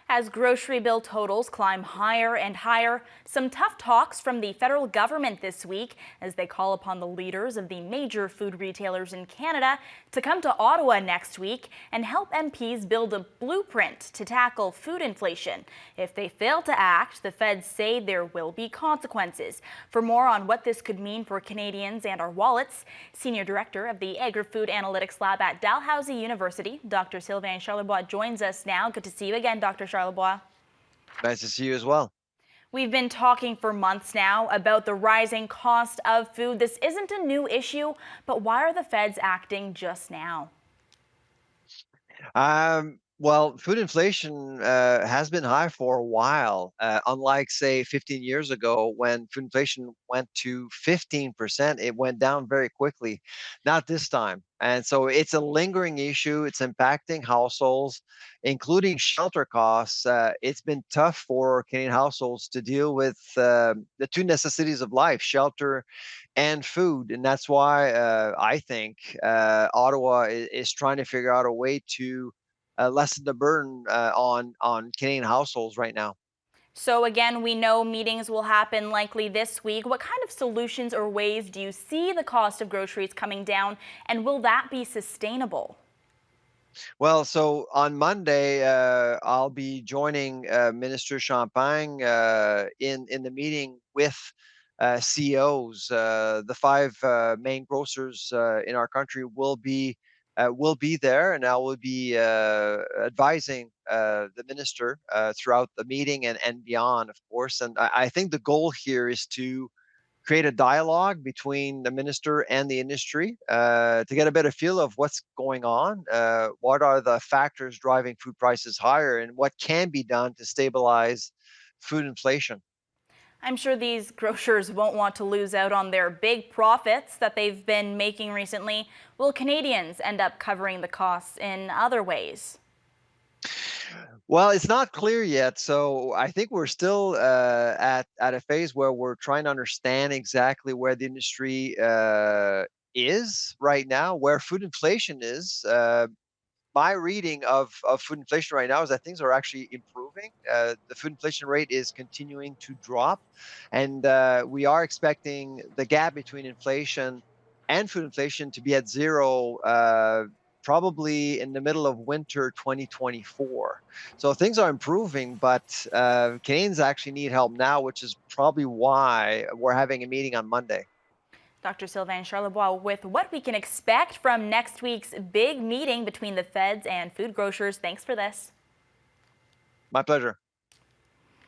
As grocery bill totals climb higher and higher, some tough talks from the federal government this week as they call upon the leaders of the major food retailers in Canada to come to Ottawa next week and help MPs build a blueprint to tackle food inflation. If they fail to act, the feds say there will be consequences. For more on what this could mean for Canadians and our wallets, Senior Director of the Agri-Food Analytics Lab at Dalhousie University, Dr. Sylvain Charlebois, joins us now. Good to see you again, Dr. Charlebois. Nice to see you as well. We've been talking for months now about the rising cost of food. This isn't a new issue, but why are the feds acting just now? Well, food inflation has been high for a while. Unlike, say, 15 years ago, when food inflation went to 15%, it went down very quickly. Not this time. And so it's a lingering issue. It's impacting households, including shelter costs. It's been tough for Canadian households to deal with the two necessities of life, shelter and food. And that's why I think Ottawa is trying to figure out a way to lessen the burden on Canadian households right now. So again, we know meetings will happen likely this week. What kind of solutions or ways do you see the cost of groceries coming down, and will that be sustainable? Well, so on Monday, I'll be joining Minister Champagne in the meeting with CEOs. The five main grocers in our country will be there, and I will be advising the minister throughout the meeting and beyond, of course. And I think the goal here is to create a dialogue between the minister and the industry to get a better feel of what's going on, what are the factors driving food prices higher, and what can be done to stabilize food inflation. I'm sure these grocers won't want to lose out on their big profits that they've been making recently. Will Canadians end up covering the costs in other ways? Well, it's not clear yet, so I think we're still at a phase where we're trying to understand exactly where the industry is right now, where food inflation is. My reading of food inflation right now is that things are actually improving. The food inflation rate is continuing to drop, and we are expecting the gap between inflation and food inflation to be at zero. Probably in the middle of winter 2024. So things are improving, but Canadians actually need help now, which is probably why we're having a meeting on Monday. Dr. Sylvain Charlebois with what we can expect from next week's big meeting between the feds and food grocers. Thanks for this. My pleasure.